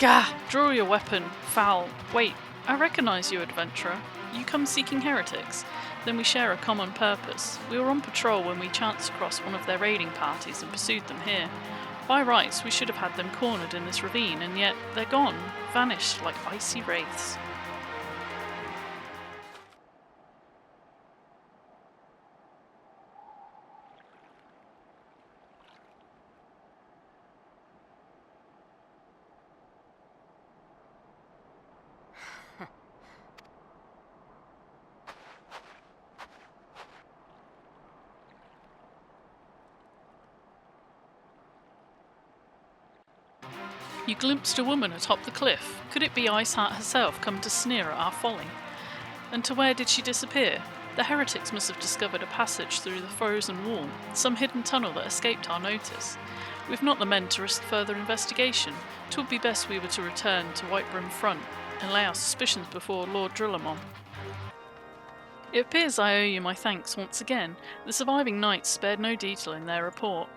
Gah! Draw your weapon, foul. Wait, I recognise you, adventurer. You come seeking heretics? Then we share a common purpose. We were on patrol when we chanced across one of their raiding parties and pursued them here. By rights, we should have had them cornered in this ravine, and yet they're gone, vanished like icy wraiths. You glimpsed a woman atop the cliff. Could it be Iceheart herself come to sneer at our folly? And to where did she disappear? The heretics must have discovered a passage through the frozen wall, some hidden tunnel that escaped our notice. We've not the men to risk further investigation. 'Twould be best we were to return to Whitebrim Front and lay our suspicions before Lord Drillamon. It appears I owe you my thanks once again. The surviving knights spared no detail in their report.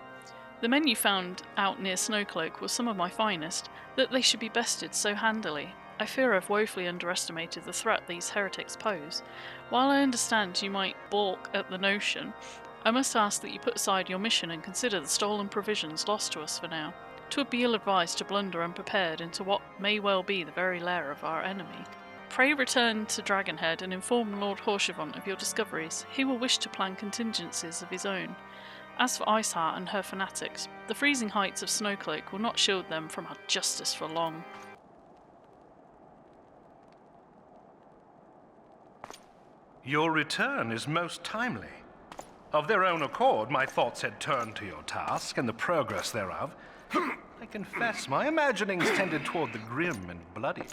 The men you found out near Snowcloak were some of my finest. That they should be bested so handily. I fear I've woefully underestimated the threat these heretics pose. While I understand you might balk at the notion, I must ask that you put aside your mission and consider the stolen provisions lost to us for now. 'Twould be ill-advised to blunder unprepared into what may well be the very lair of our enemy. Pray return to Dragonhead and inform Lord Horshevant of your discoveries. He will wish to plan contingencies of his own. As for Iceheart and her fanatics, the freezing heights of Snowcloak will not shield them from our justice for long. Your return is most timely. Of their own accord, my thoughts had turned to your task and the progress thereof. I confess my imaginings tended toward the grim and bloody.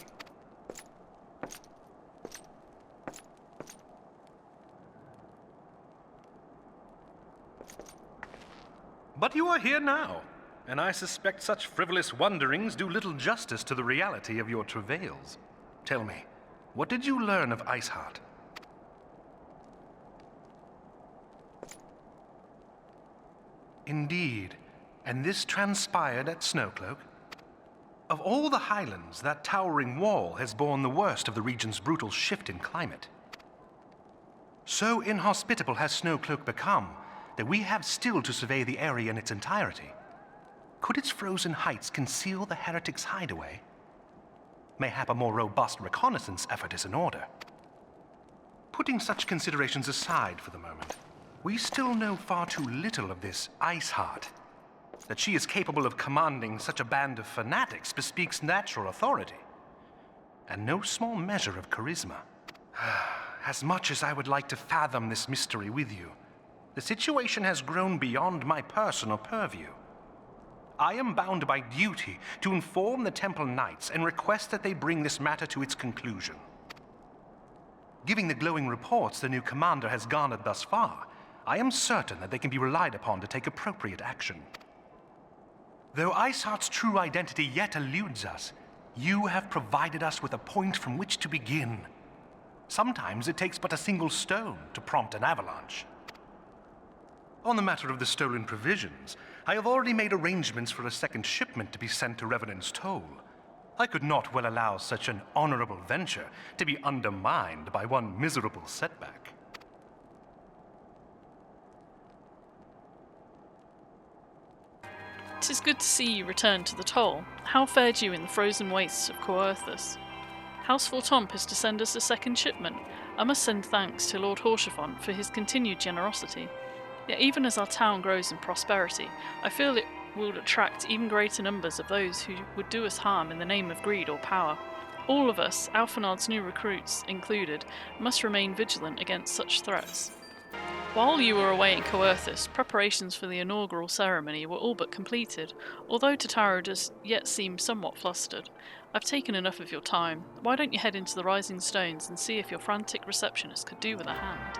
But you are here now, and I suspect such frivolous wonderings do little justice to the reality of your travails. Tell me, what did you learn of Iceheart? Indeed, and this transpired at Snowcloak? Of all the highlands, that towering wall has borne the worst of the region's brutal shift in climate. So inhospitable has Snowcloak become that we have still to survey the area in its entirety. Could its frozen heights conceal the heretics' hideaway? Mayhap a more robust reconnaissance effort is in order. Putting such considerations aside for the moment, we still know far too little of this Iceheart. That she is capable of commanding such a band of fanatics bespeaks natural authority, and no small measure of charisma. As much as I would like to fathom this mystery with you, the situation has grown beyond my personal purview. I am bound by duty to inform the Temple Knights and request that they bring this matter to its conclusion. Given the glowing reports the new commander has garnered thus far, I am certain that they can be relied upon to take appropriate action. Though Iceheart's true identity yet eludes us, you have provided us with a point from which to begin. Sometimes it takes but a single stone to prompt an avalanche. On the matter of the stolen provisions, I have already made arrangements for a second shipment to be sent to Revenant's Toll. I could not well allow such an honorable venture to be undermined by one miserable setback. 'Tis good to see you return to the Toll. How fared you in the frozen wastes of Coerthus? Houseful Tomp is to send us a second shipment. I must send thanks to Lord Horshevant for his continued generosity. Yet even as our town grows in prosperity, I feel it will attract even greater numbers of those who would do us harm in the name of greed or power. All of us, Alphonard's new recruits included, must remain vigilant against such threats. While you were away in Coerthus, preparations for the inaugural ceremony were all but completed, although Tataru does yet seem somewhat flustered. I've taken enough of your time. Why don't you head into the Rising Stones and see if your frantic receptionist could do with a hand?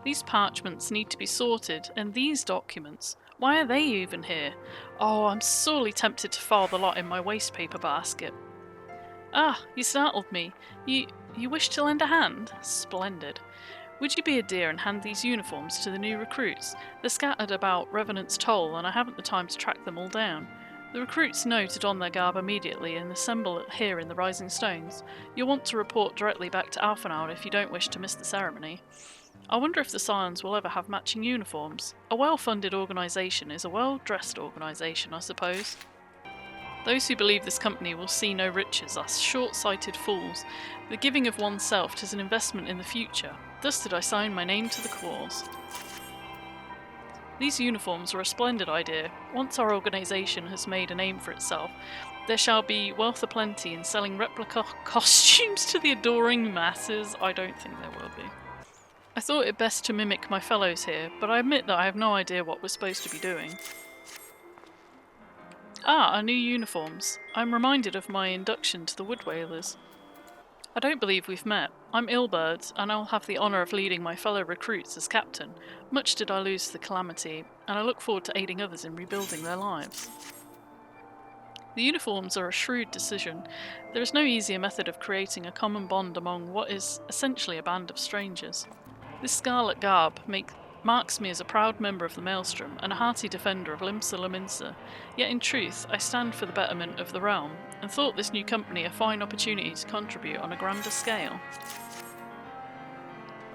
These parchments need to be sorted, and these documents, why are they even here? Oh, I'm sorely tempted to file the lot in my wastepaper basket. Ah, you startled me. You wish to lend a hand? Splendid. Would you be a dear and hand these uniforms to the new recruits? They're scattered about Revenant's Toll, and I haven't the time to track them all down. The recruits know to don their garb immediately and assemble here in the Rising Stones. You'll want to report directly back to Alphenau if you don't wish to miss the ceremony. I wonder if the Scions will ever have matching uniforms. A well-funded organisation is a well-dressed organisation, I suppose. Those who believe this company will see no riches are short-sighted fools. The giving of oneself is an investment in the future. Thus did I sign my name to the cause. These uniforms are a splendid idea. Once our organisation has made a name for itself, there shall be wealth aplenty in selling replica costumes to the adoring masses. I don't think there will be. I thought it best to mimic my fellows here, but I admit that I have no idea what we're supposed to be doing. Ah, our new uniforms. I'm reminded of my induction to the Wood Whalers. I don't believe we've met. I'm Ilbert, and I'll have the honour of leading my fellow recruits as captain. Much did I lose to the calamity, and I look forward to aiding others in rebuilding their lives. The uniforms are a shrewd decision. There is no easier method of creating a common bond among what is essentially a band of strangers. This scarlet garb marks me as a proud member of the Maelstrom and a hearty defender of Limsa Lominsa, yet in truth I stand for the betterment of the realm, and thought this new company a fine opportunity to contribute on a grander scale.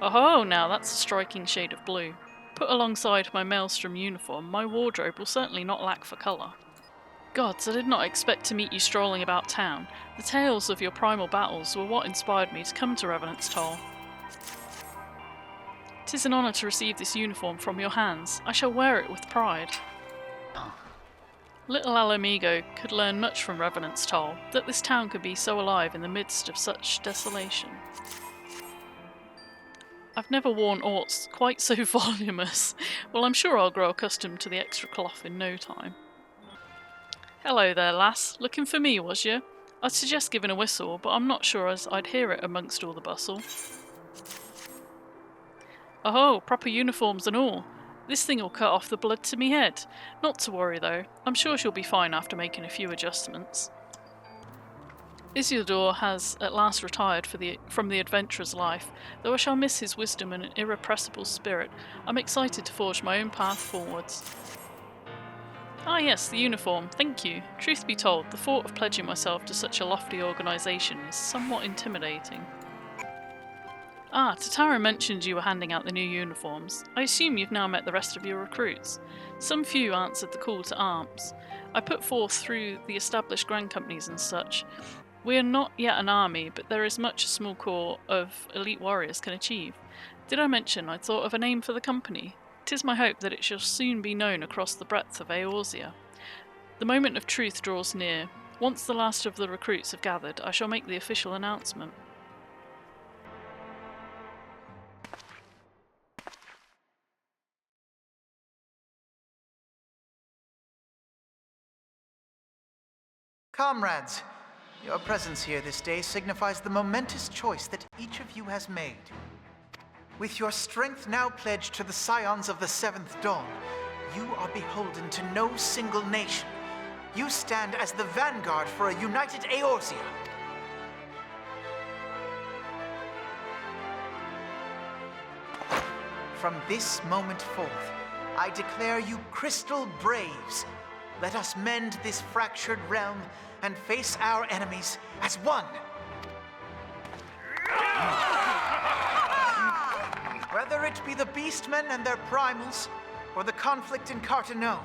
Oh, now that's a striking shade of blue. Put alongside my Maelstrom uniform, my wardrobe will certainly not lack for colour. Gods, I did not expect to meet you strolling about town. The tales of your primal battles were what inspired me to come to Revenant's Toll. 'Tis an honour to receive this uniform from your hands. I shall wear it with pride. Little Alamigo could learn much from Revenant's Toll, that this town could be so alive in the midst of such desolation. I've never worn aught quite so voluminous. Well, I'm sure I'll grow accustomed to the extra cloth in no time. Hello there, lass. Looking for me, was you? I'd suggest giving a whistle, but I'm not sure as I'd hear it amongst all the bustle. Oh, proper uniforms and all. This thing will cut off the blood to me head. Not to worry though, I'm sure she'll be fine after making a few adjustments. Isildur has at last retired from the adventurer's life. Though I shall miss his wisdom and an irrepressible spirit, I'm excited to forge my own path forwards. Ah yes, the uniform, thank you. Truth be told, the thought of pledging myself to such a lofty organisation is somewhat intimidating. Ah, Tatara mentioned you were handing out the new uniforms. I assume you've now met the rest of your recruits. Some few answered the call to arms. I put forth through the established grand companies and such. We are not yet an army, but there is much a small corps of elite warriors can achieve. Did I mention I'd thought of a name for the company? 'Tis my hope that it shall soon be known across the breadth of Eorzea. The moment of truth draws near. Once the last of the recruits have gathered, I shall make the official announcement. Comrades, your presence here this day signifies the momentous choice that each of you has made. With your strength now pledged to the Scions of the Seventh Dawn, you are beholden to no single nation. You stand as the vanguard for a united Eorzea. From this moment forth, I declare you Crystal Braves. Let us mend this fractured realm and face our enemies as one. Whether it be the Beastmen and their primals, or the conflict in Carteneau,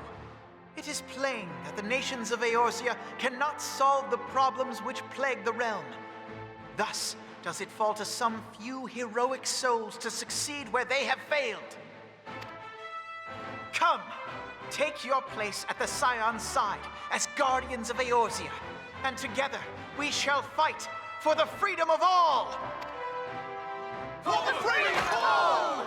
it is plain that the nations of Eorzea cannot solve the problems which plague the realm. Thus does it fall to some few heroic souls to succeed where they have failed. Come! Take your place at the Scion's side as guardians of Eorzea, and together we shall fight for the freedom of all! For the freedom of all!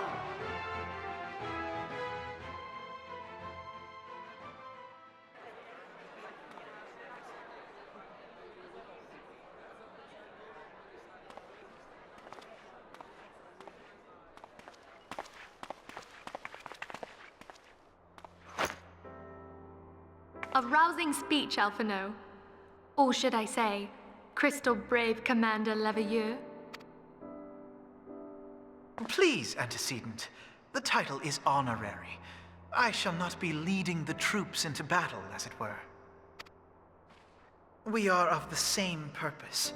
A rousing speech, Alphino. Or should I say, Crystal Brave Commander Leveilleur? Please, Antecedent. The title is honorary. I shall not be leading the troops into battle, as it were. We are of the same purpose.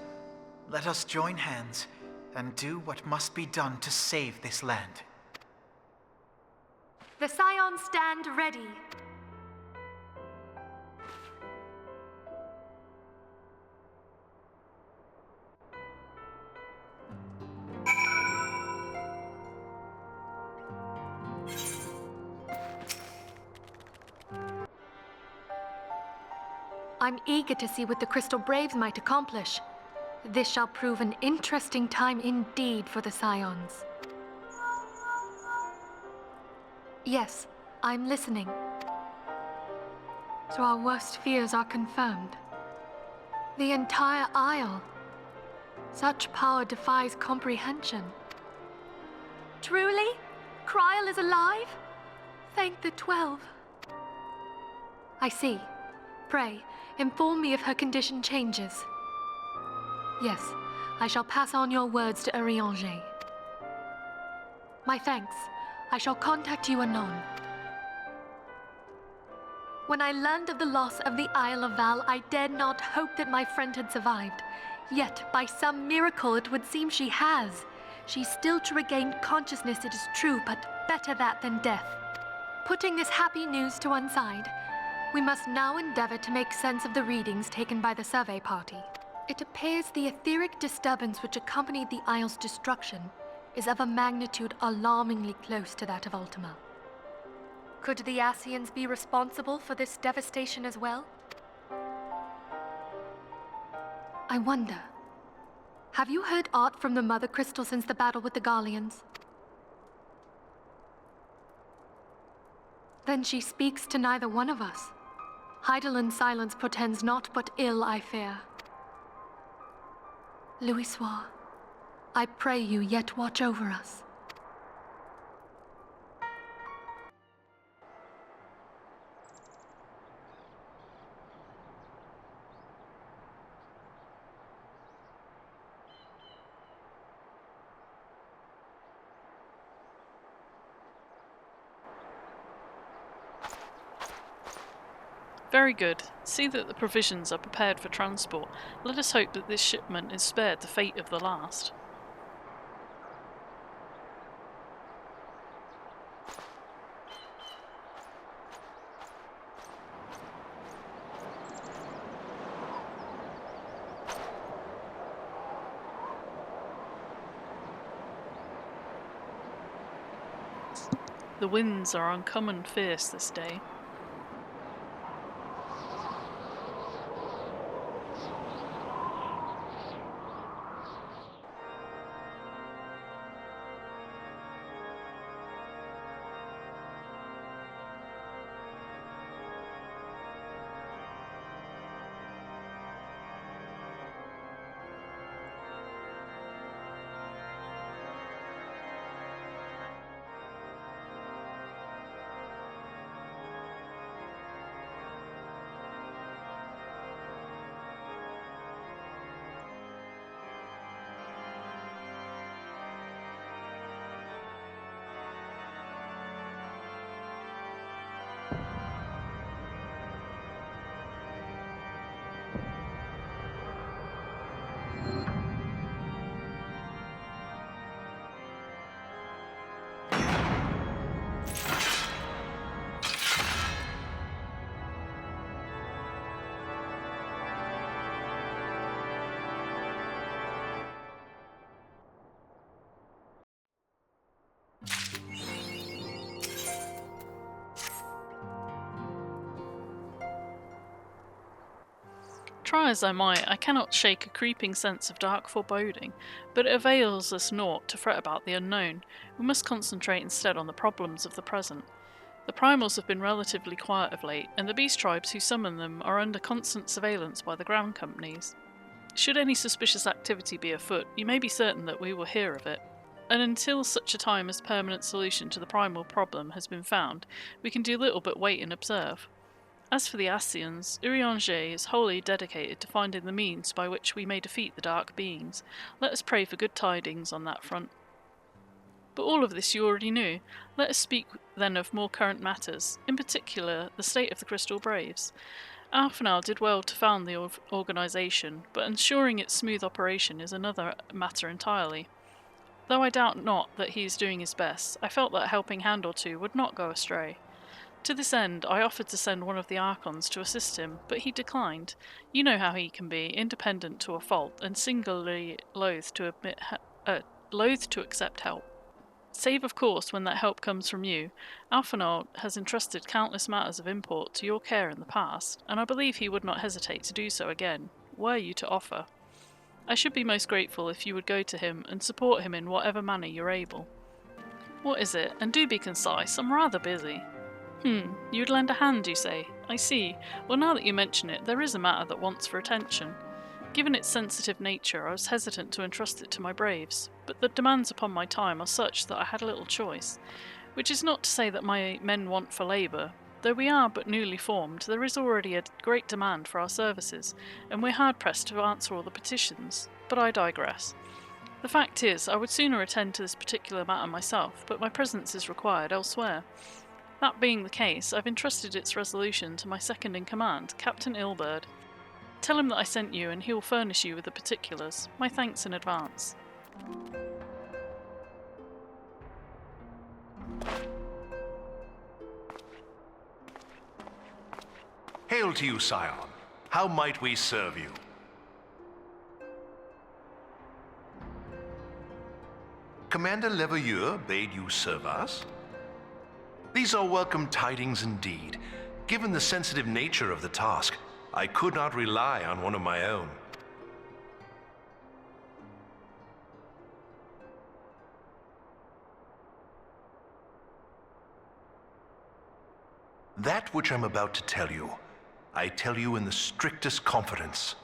Let us join hands and do what must be done to save this land. The Scions stand ready. I'm eager to see what the Crystal Braves might accomplish. This shall prove an interesting time indeed for the Scions. Yes, I'm listening. So our worst fears are confirmed. The entire Isle. Such power defies comprehension. Truly? Kryl is alive? Thank the 12. I see. Pray, inform me if her condition changes. Yes, I shall pass on your words to Urianger. My thanks. I shall contact you anon. When I learned of the loss of the Isle of Val, I dared not hope that my friend had survived. Yet, by some miracle, it would seem she has. She's still to regain consciousness, it is true, but better that than death. Putting this happy news to one side, we must now endeavor to make sense of the readings taken by the survey party. It appears the etheric disturbance which accompanied the Isle's destruction is of a magnitude alarmingly close to that of Ultima. Could the Ascians be responsible for this devastation as well? I wonder, have you heard aught from the Mother Crystal since the battle with the Garleans? Then she speaks to neither one of us. Heidelin silence portends naught but ill, I fear. Louisoix, I pray you yet watch over us. Very good. See that the provisions are prepared for transport. Let us hope that this shipment is spared the fate of the last. The winds are uncommon fierce this day. Try as I might, I cannot shake a creeping sense of dark foreboding, but it avails us naught to fret about the unknown. We must concentrate instead on the problems of the present. The primals have been relatively quiet of late, and the beast tribes who summon them are under constant surveillance by the ground companies. Should any suspicious activity be afoot, you may be certain that we will hear of it. And until such a time as permanent solution to the primal problem has been found, we can do little but wait and observe. As for the Ascians, Urianger is wholly dedicated to finding the means by which we may defeat the dark beings. Let us pray for good tidings on that front. But all of this you already knew. Let us speak then of more current matters, in particular the state of the Crystal Braves. Arfanel did well to found the organisation, but ensuring its smooth operation is another matter entirely. Though I doubt not that he is doing his best, I felt that a helping hand or two would not go astray. To this end, I offered to send one of the Archons to assist him, but he declined. You know how he can be, independent to a fault, and singularly loath to accept help. Save, of course, when that help comes from you. Alphanor has entrusted countless matters of import to your care in the past, and I believe he would not hesitate to do so again, were you to offer. I should be most grateful if you would go to him and support him in whatever manner you're able. What is it? And do be concise, I'm rather busy. You'd lend a hand, you say? I see. Well, now that you mention it, there is a matter that wants for attention. Given its sensitive nature, I was hesitant to entrust it to my braves, but the demands upon my time are such that I had little choice. Which is not to say that my men want for labour. Though we are but newly formed, there is already a great demand for our services, and we're hard-pressed to answer all the petitions. But I digress. The fact is, I would sooner attend to this particular matter myself, but my presence is required elsewhere. That being the case, I've entrusted its resolution to my second-in-command, Captain Ilberd. Tell him that I sent you, and he will furnish you with the particulars. My thanks in advance. Hail to you, Scion. How might we serve you? Commander Leveilleur bade you serve us? These are welcome tidings indeed. Given the sensitive nature of the task, I could not rely on one of my own. That which I'm about to tell you, I tell you in the strictest confidence.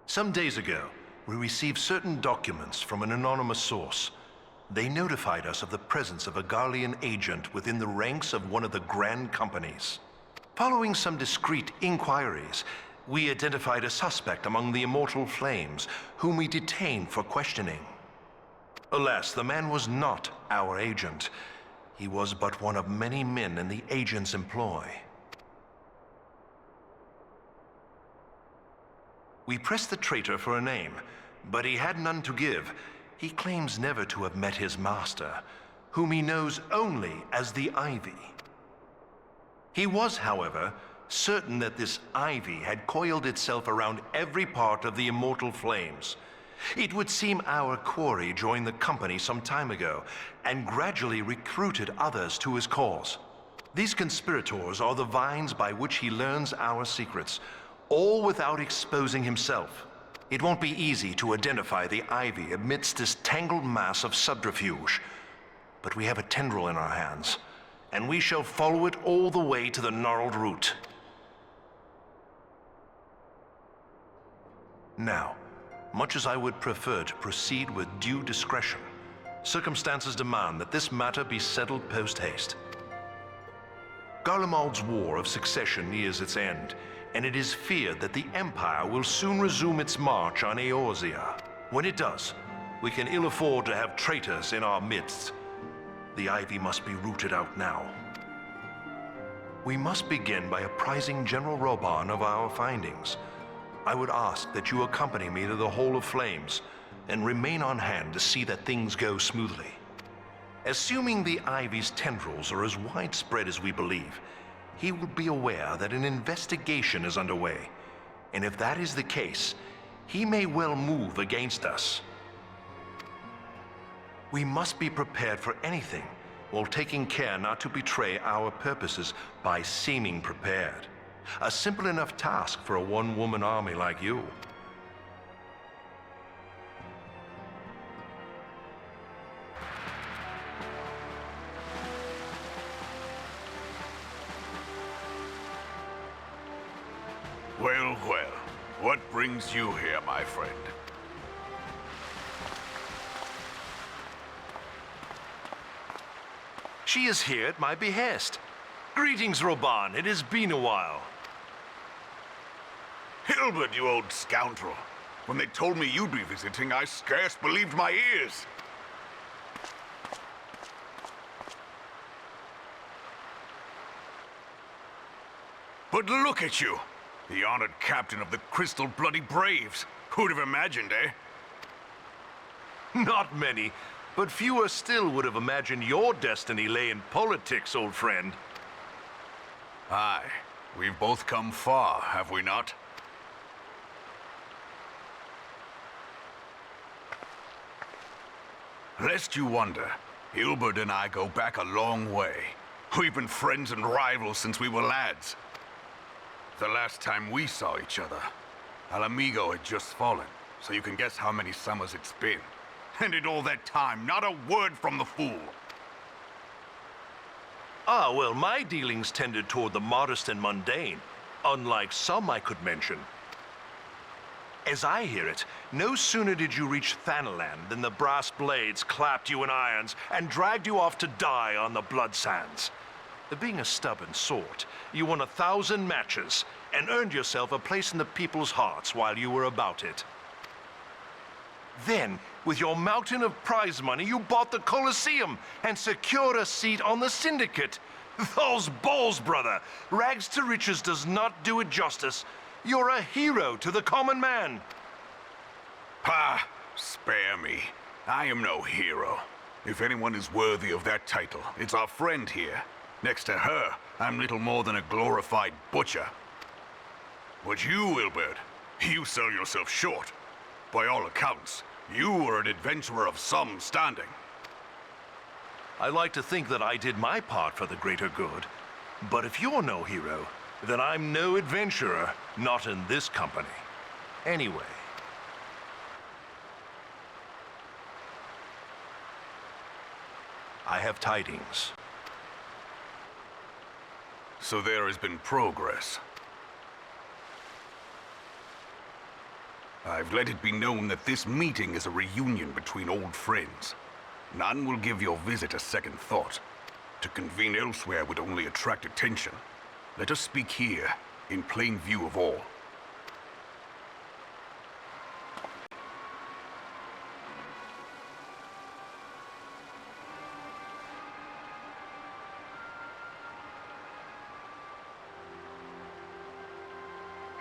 Some days ago, we received certain documents from an anonymous source. They notified us of the presence of a Garlean agent within the ranks of one of the Grand Companies. Following some discreet inquiries, we identified a suspect among the Immortal Flames, whom we detained for questioning. Alas, the man was not our agent. He was but one of many men in the agent's employ. We pressed the traitor for a name, but he had none to give. He claims never to have met his master, whom he knows only as the Ivy. He was, however, certain that this Ivy had coiled itself around every part of the Immortal Flames. It would seem our quarry joined the company some time ago, and gradually recruited others to his cause. These conspirators are the vines by which he learns our secrets, all without exposing himself. It won't be easy to identify the Ivy amidst this tangled mass of subterfuge, but we have a tendril in our hands, and we shall follow it all the way to the gnarled root. Now, much as I would prefer to proceed with due discretion, circumstances demand that this matter be settled post-haste. Garlemald's War of Succession nears its end, and it is feared that the Empire will soon resume its march on Eorzea. When it does, we can ill afford to have traitors in our midst. The Ivy must be rooted out now. We must begin by apprising General Roban of our findings. I would ask that you accompany me to the Hall of Flames and remain on hand to see that things go smoothly. Assuming the Ivy's tendrils are as widespread as we believe, he will be aware that an investigation is underway, and if that is the case, he may well move against us. We must be prepared for anything, while taking care not to betray our purposes by seeming prepared. A simple enough task for a one-woman army like you. Well, well. What brings you here, my friend? She is here at my behest. Greetings, Roban. It has been a while. Hilbert, you old scoundrel. When they told me you'd be visiting, I scarce believed my ears. But look at you! The honored captain of the Crystal Bloody Braves. Who'd have imagined, eh? Not many, but fewer still would have imagined your destiny lay in politics, old friend. Aye. We've both come far, have we not? Lest you wonder, Hilbert and I go back a long way. We've been friends and rivals since we were lads. The last time we saw each other, Alamigo had just fallen, so you can guess how many summers it's been. And in all that time, not a word from the fool. Ah, well, my dealings tended toward the modest and mundane, unlike some I could mention. As I hear it, no sooner did you reach Thanaland than the brass blades clapped you in irons and dragged you off to die on the blood sands. Being a stubborn sort, you won 1,000 matches and earned yourself a place in the people's hearts while you were about it. Then, with your mountain of prize money, you bought the Colosseum and secured a seat on the Syndicate. Those balls, brother! Rags to riches does not do it justice. You're a hero to the common man. Pah! Spare me. I am no hero. If anyone is worthy of that title, it's our friend here. Next to her, I'm little more than a glorified butcher. But you, Wilbert, you sell yourself short. By all accounts, you are an adventurer of some standing. I like to think that I did my part for the greater good. But if you're no hero, then I'm no adventurer, not in this company. Anyway. I have tidings. So there has been progress. I've let it be known that this meeting is a reunion between old friends. None will give your visit a second thought. To convene elsewhere would only attract attention. Let us speak here, in plain view of all.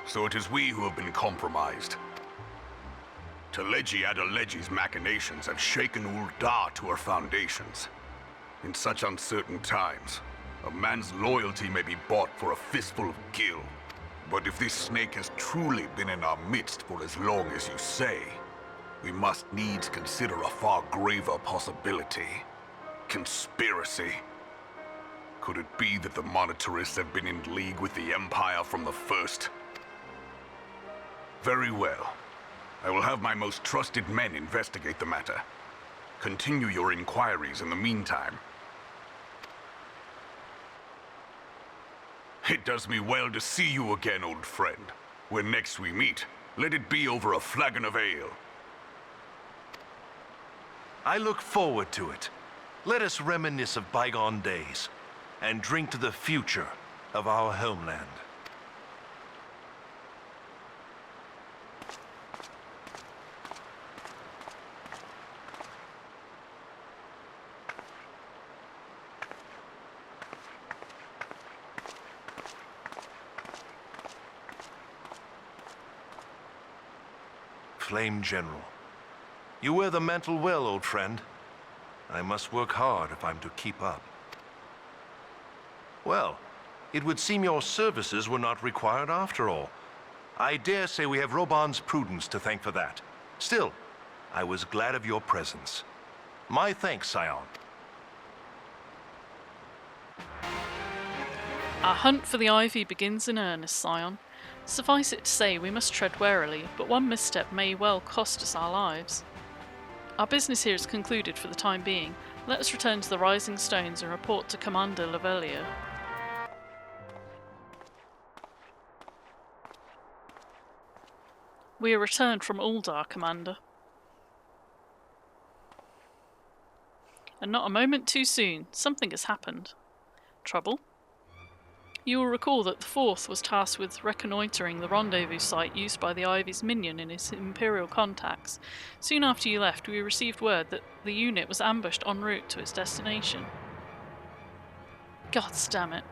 So it is we who have been compromised. Teleji Adeleji's machinations have shaken Ul'dah to her foundations. In such uncertain times, a man's loyalty may be bought for a fistful of gil. But if this snake has truly been in our midst for as long as you say, we must needs consider a far graver possibility. Conspiracy. Could it be that the monetarists have been in league with the Empire from the first? Very well. I will have my most trusted men investigate the matter. Continue your inquiries in the meantime. It does me well to see you again, old friend. When next we meet, let it be over a flagon of ale. I look forward to it. Let us reminisce of bygone days and drink to the future of our homeland. Flame General. You wear the mantle well, old friend. I must work hard if I'm to keep up. Well, it would seem your services were not required after all. I dare say we have Roban's prudence to thank for that. Still, I was glad of your presence. My thanks, Scion. Our hunt for the Ivy begins in earnest, Scion. Suffice it to say, we must tread warily, but one misstep may well cost us our lives. Our business here is concluded for the time being. Let us return to the Rising Stones and report to Commander Lavellier. We are returned from Ul'dah, Commander. And not a moment too soon. Something has happened. Trouble? You will recall that the Fourth was tasked with reconnoitering the rendezvous site used by the Ivy's minion in his Imperial contacts. Soon after you left, we received word that the unit was ambushed en route to its destination. Gods damn it.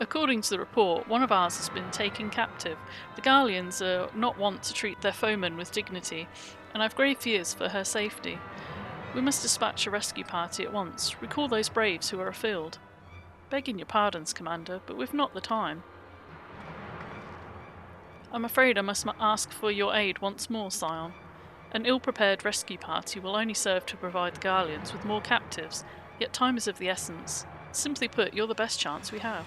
According to the report, one of ours has been taken captive. The Garleans are not wont to treat their foemen with dignity, and I've grave fears for her safety. We must dispatch a rescue party at once. Recall those braves who are afield. Begging your pardons, Commander, but we've not the time. I'm afraid I must ask for your aid once more, Scion. An ill-prepared rescue party will only serve to provide the Garleans with more captives, yet time is of the essence. Simply put, you're the best chance we have.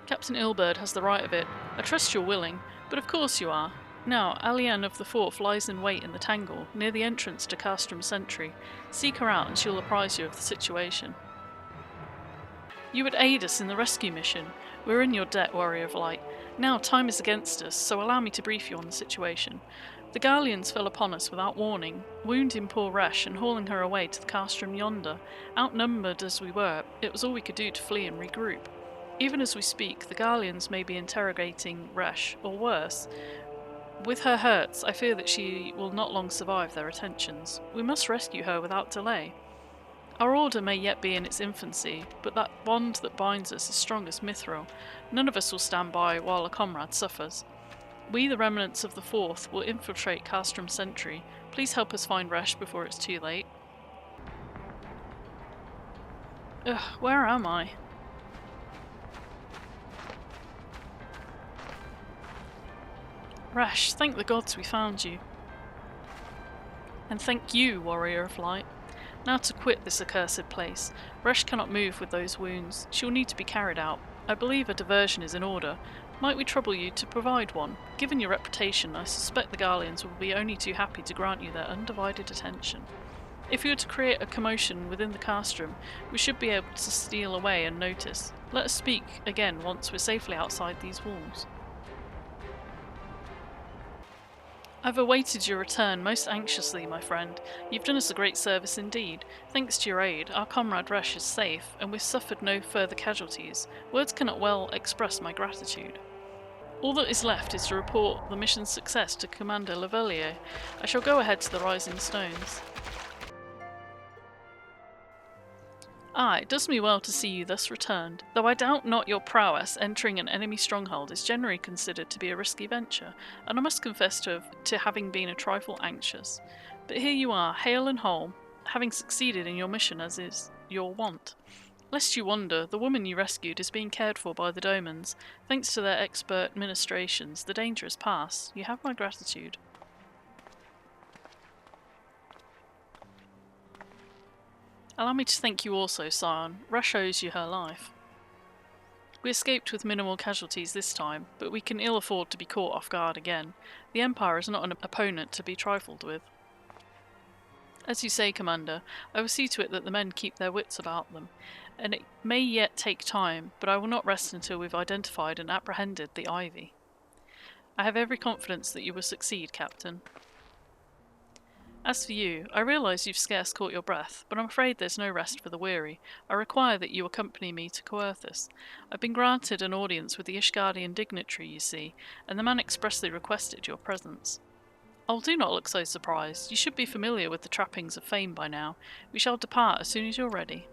Captain Ilberd has the right of it. I trust you're willing, but of course you are. Now, Aliane of the Fourth lies in wait in the tangle, near the entrance to Castrum Sentry. Seek her out and she'll apprise you of the situation. You would aid us in the rescue mission. We're in your debt, Warrior of Light. Now time is against us, so allow me to brief you on the situation. The Garleans fell upon us without warning, wounding poor Resh and hauling her away to the castrum yonder. Outnumbered as we were, it was all we could do to flee and regroup. Even as we speak, the Garleans may be interrogating Resh, or worse. With her hurts, I fear that she will not long survive their attentions. We must rescue her without delay. Our order may yet be in its infancy, but that bond that binds us is strong as mithril. None of us will stand by while a comrade suffers. We, the remnants of the Fourth, will infiltrate Castrum Sentry. Please help us find Resh before it's too late. Where am I? Resh, thank the gods we found you. And thank you, Warrior of Light. Now to quit this accursed place. Resh cannot move with those wounds. She'll need to be carried out. I believe a diversion is in order. Might we trouble you to provide one? Given your reputation, I suspect the Garleans will be only too happy to grant you their undivided attention. If we were to create a commotion within the castrum, we should be able to steal away unnoticed. Let us speak again once we're safely outside these walls. I've awaited your return most anxiously, my friend. You've done us a great service indeed. Thanks to your aid, our comrade Resh is safe, and we've suffered no further casualties. Words cannot well express my gratitude. All that is left is to report the mission's success to Commander Lavelier. I shall go ahead to the Rising Stones. It does me well to see you thus returned, though I doubt not your prowess entering an enemy stronghold is generally considered to be a risky venture, and I must confess to having been a trifle anxious. But here you are, hale and whole, having succeeded in your mission as is your wont. Lest you wonder, the woman you rescued is being cared for by the Domans. Thanks to their expert ministrations, the danger is past. You have my gratitude. Allow me to thank you also, Scion. Resh owes you her life. We escaped with minimal casualties this time, but we can ill afford to be caught off guard again. The Empire is not an opponent to be trifled with. As you say, Commander, I will see to it that the men keep their wits about them, and it may yet take time, but I will not rest until we've identified and apprehended the Ivy. I have every confidence that you will succeed, Captain. As for you, I realise you've scarce caught your breath, but I'm afraid there's no rest for the weary. I require that you accompany me to Coerthus. I've been granted an audience with the Ishgardian dignitary, you see, and the man expressly requested your presence. Oh, do not look so surprised. You should be familiar with the trappings of fame by now. We shall depart as soon as you're ready.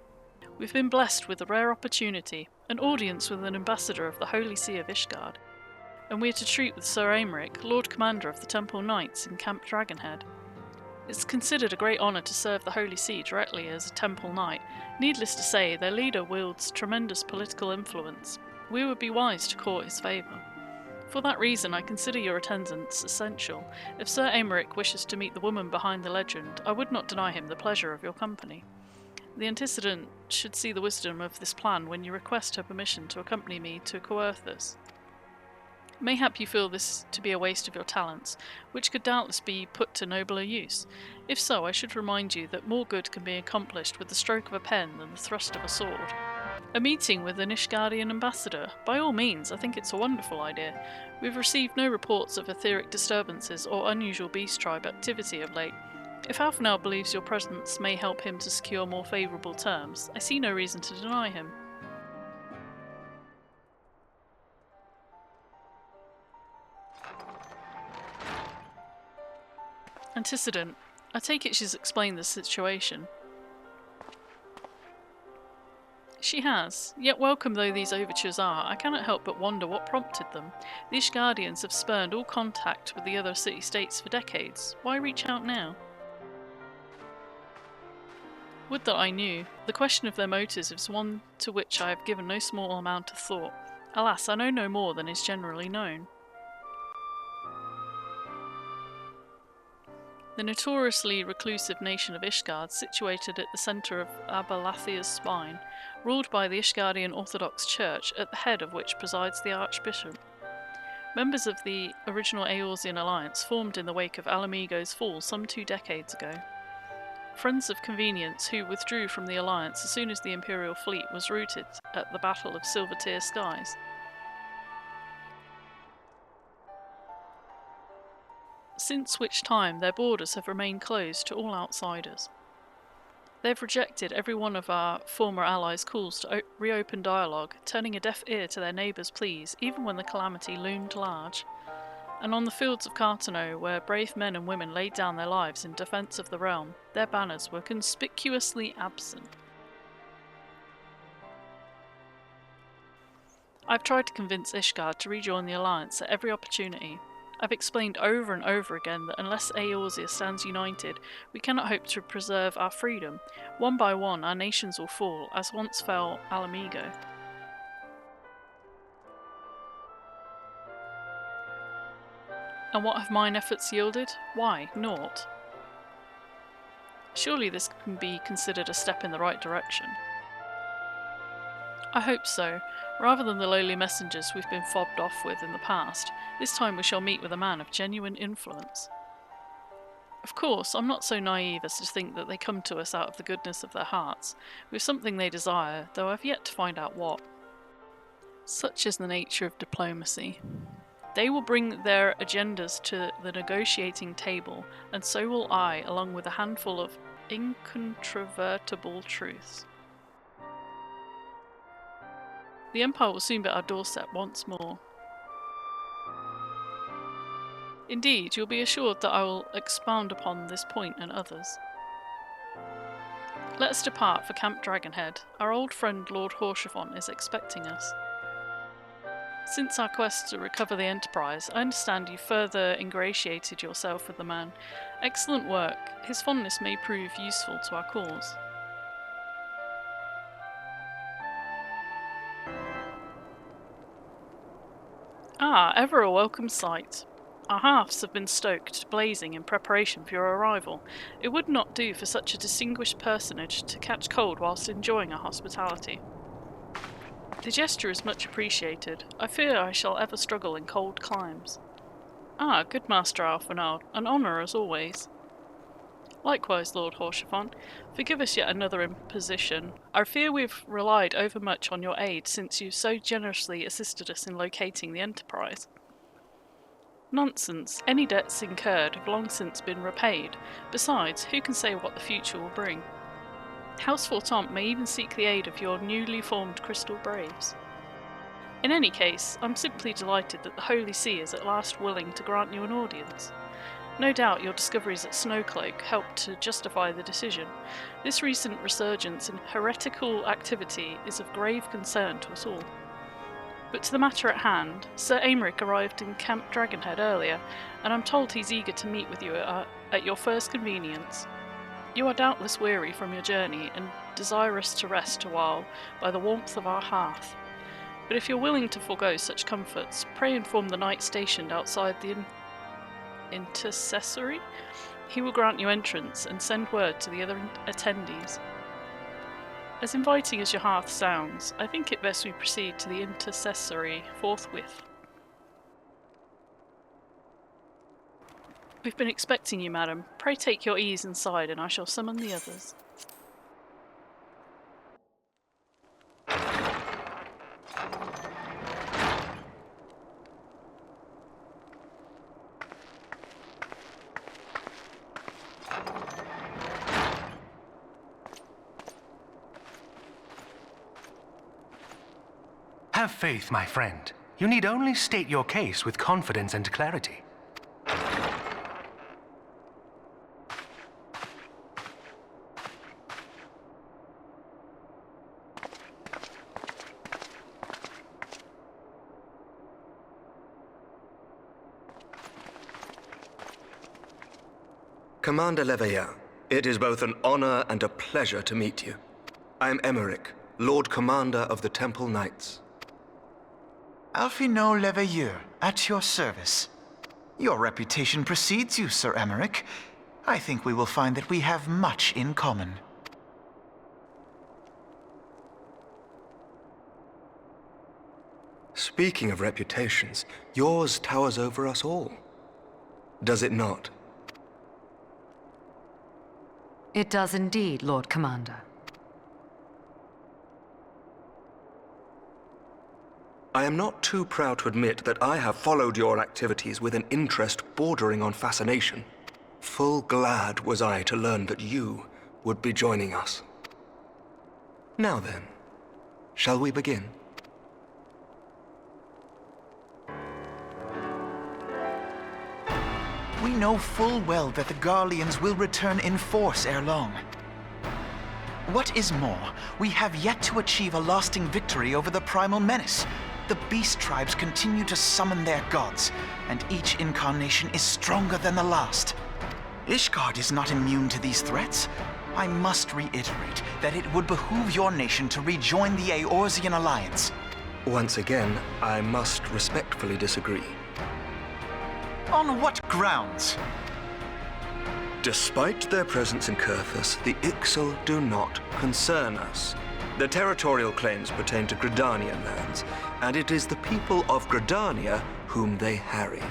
We've been blessed with a rare opportunity, an audience with an ambassador of the Holy See of Ishgard, and we are to treat with Sir Aymeric, Lord Commander of the Temple Knights in Camp Dragonhead. It's considered a great honour to serve the Holy See directly as a Temple Knight. Needless to say, their leader wields tremendous political influence. We would be wise to court his favour. For that reason, I consider your attendance essential. If Sir Aymeric wishes to meet the woman behind the legend, I would not deny him the pleasure of your company. The antecedent should see the wisdom of this plan when you request her permission to accompany me to Coerthus. Mayhap you feel this to be a waste of your talents, which could doubtless be put to nobler use. If so, I should remind you that more good can be accomplished with the stroke of a pen than the thrust of a sword. A meeting with an Ishgardian ambassador? By all means, I think it's a wonderful idea. We've received no reports of etheric disturbances or unusual beast tribe activity of late. If Alfenel believes your presence may help him to secure more favourable terms, I see no reason to deny him. Antecedent. I take it she's explained the situation. She has, yet welcome though these overtures are, I cannot help but wonder what prompted them. The Ishgardians have spurned all contact with the other city-states for decades. Why reach out now? Would that I knew. The question of their motives is one to which I have given no small amount of thought. Alas, I know no more than is generally known. The notoriously reclusive nation of Ishgard, situated at the centre of Abalathia's spine, ruled by the Ishgardian Orthodox Church, at the head of which presides the Archbishop. Members of the original Eorzean alliance formed in the wake of Alamigo's fall some 2 decades ago. Friends of convenience who withdrew from the alliance as soon as the Imperial fleet was routed at the Battle of Silvertear Skies. Since which time their borders have remained closed to all outsiders. They have rejected every one of our former allies' calls to reopen dialogue, turning a deaf ear to their neighbours' pleas, even when the calamity loomed large. And on the fields of Cartano, where brave men and women laid down their lives in defence of the realm, their banners were conspicuously absent. I've tried to convince Ishgard to rejoin the alliance at every opportunity. I've explained over and over again that unless Eorzea stands united, we cannot hope to preserve our freedom. One by one, our nations will fall, as once fell Alamigo. And what have mine efforts yielded? Why, naught. Surely this can be considered a step in the right direction. I hope so. Rather than the lowly messengers we've been fobbed off with in the past, this time we shall meet with a man of genuine influence. Of course, I'm not so naive as to think that they come to us out of the goodness of their hearts, with something they desire, though I've yet to find out what. Such is the nature of diplomacy. They will bring their agendas to the negotiating table, and so will I, along with a handful of incontrovertible truths. The Empire will soon be at our doorstep once more. Indeed, you'll be assured that I will expound upon this point and others. Let us depart for Camp Dragonhead. Our old friend Lord Horshathon is expecting us. Since our quest to recover the Enterprise, I understand you further ingratiated yourself with the man. Excellent work. His fondness may prove useful to our cause. Ah, ever a welcome sight. Our hearths have been stoked, blazing in preparation for your arrival. It would not do for such a distinguished personage to catch cold whilst enjoying our hospitality. The gesture is much appreciated. I fear I shall ever struggle in cold climes. Ah, good Master Alphonald, an honour as always. Likewise, Lord Horshathon. Forgive us yet another imposition. I fear we've relied overmuch on your aid since you so generously assisted us in locating the Enterprise. Nonsense. Any debts incurred have long since been repaid. Besides, who can say what the future will bring? House Fortemps may even seek the aid of your newly formed Crystal Braves. In any case, I'm simply delighted that the Holy See is at last willing to grant you an audience. No doubt your discoveries at Snowcloak helped to justify the decision. This recent resurgence in heretical activity is of grave concern to us all. But to the matter at hand, Sir Aymeric arrived in Camp Dragonhead earlier, and I'm told he's eager to meet with you at your first convenience. You are doubtless weary from your journey and desirous to rest a while by the warmth of our hearth. But if you're willing to forego such comforts, pray inform the knight stationed outside the intercessory. He will grant you entrance and send word to the other attendees. As inviting as your hearth sounds, I think it best we proceed to the intercessory forthwith. We've been expecting you, madam. Pray take your ease inside, and I shall summon the others. Have faith, my friend. You need only state your case with confidence and clarity. Commander Leveilleur, it is both an honor and a pleasure to meet you. I am Aymeric, Lord Commander of the Temple Knights. Alphino Leveilleur, at your service. Your reputation precedes you, Sir Aymeric. I think we will find that we have much in common. Speaking of reputations, yours towers over us all. Does it not? It does indeed, Lord Commander. I am not too proud to admit that I have followed your activities with an interest bordering on fascination. Full glad was I to learn that you would be joining us. Now then, shall we begin? We know full well that the Garleans will return in force ere long. What is more, we have yet to achieve a lasting victory over the primal menace. The beast tribes continue to summon their gods, and each incarnation is stronger than the last. Ishgard is not immune to these threats. I must reiterate that it would behoove your nation to rejoin the Eorzean Alliance. Once again, I must respectfully disagree. On what grounds? Despite their presence in Kurthus, the Ixal do not concern us. Their territorial claims pertain to Gridanian lands, and it is the people of Gridania whom they harry.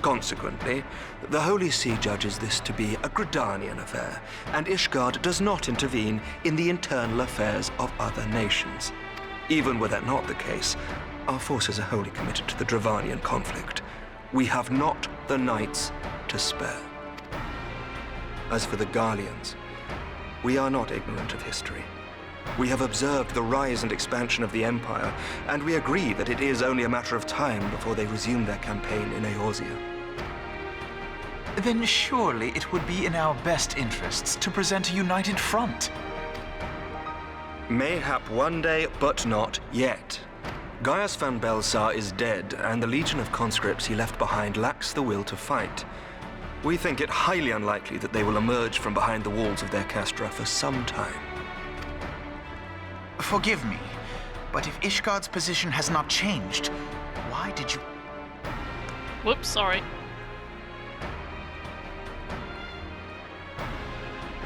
Consequently, the Holy See judges this to be a Gridanian affair, and Ishgard does not intervene in the internal affairs of other nations. Even were that not the case, our forces are wholly committed to the Dravanian conflict. We have not the knights to spare. As for the Garleans, we are not ignorant of history. We have observed the rise and expansion of the Empire, and we agree that it is only a matter of time before they resume their campaign in Eorzea. Then surely it would be in our best interests to present a united front. Mayhap one day, but not yet. Gaius van Belsar is dead, and the legion of conscripts he left behind lacks the will to fight. We think it highly unlikely that they will emerge from behind the walls of their castra for some time. Forgive me, but if Ishgard's position has not changed, why did you... Whoops, sorry.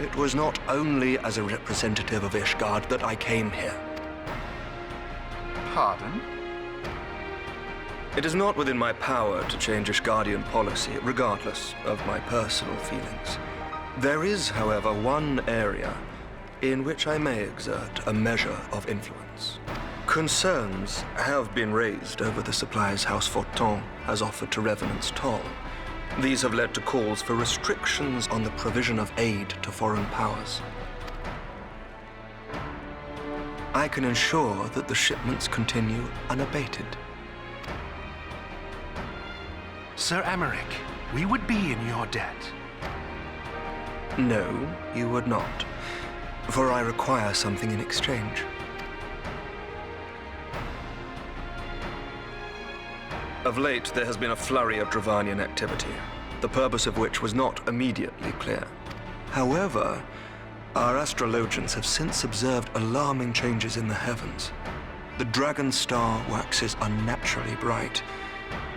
It was not only as a representative of Ishgard that I came here. Pardon? It is not within my power to change Ishgardian policy, regardless of my personal feelings. There is, however, one area in which I may exert a measure of influence. Concerns have been raised over the supplies House Forton has offered to Revenant's Toll. These have led to calls for restrictions on the provision of aid to foreign powers. I can ensure that the shipments continue unabated. Sir Aymeric, we would be in your debt. No, you would not, for I require something in exchange. Of late, there has been a flurry of Dravanian activity, the purpose of which was not immediately clear. However, our astrologians have since observed alarming changes in the heavens. The dragon star waxes unnaturally bright,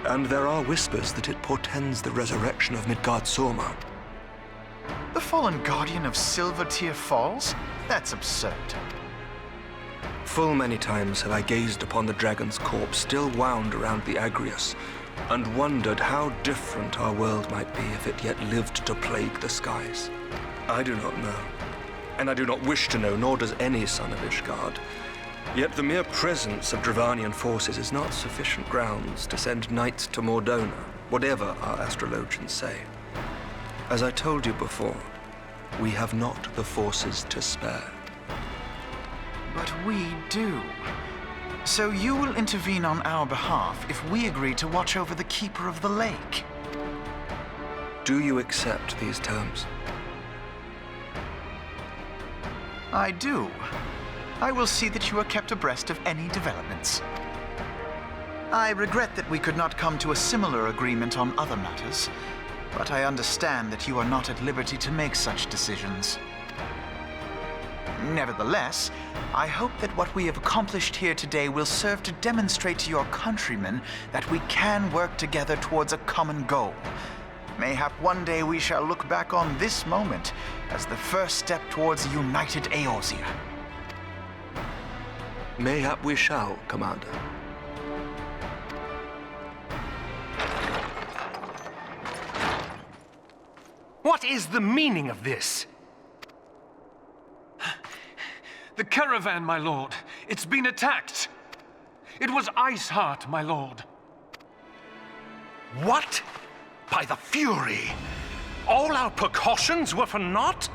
and there are whispers that it portends the resurrection of Midgard-Sorma. The fallen guardian of Silvertear Falls? That's absurd. Full many times have I gazed upon the dragon's corpse still wound around the Agrius, and wondered how different our world might be if it yet lived to plague the skies. I do not know, and I do not wish to know, nor does any son of Ishgard. Yet the mere presence of Dravanian forces is not sufficient grounds to send knights to Mordona, whatever our astrologians say. As I told you before, we have not the forces to spare. But we do. So you will intervene on our behalf if we agree to watch over the Keeper of the Lake. Do you accept these terms? I do. I will see that you are kept abreast of any developments. I regret that we could not come to a similar agreement on other matters, But I understand that you are not at liberty to make such decisions. Nevertheless, I hope that what we have accomplished here today will serve to demonstrate to your countrymen that we can work together towards a common goal. Mayhap one day we shall look back on this moment as the first step towards a united Eorzea. Mayhap we shall, Commander. What is the meaning of this? The caravan, my lord. It's been attacked. It was Iceheart, my lord. What? By the Fury! All our precautions were for naught?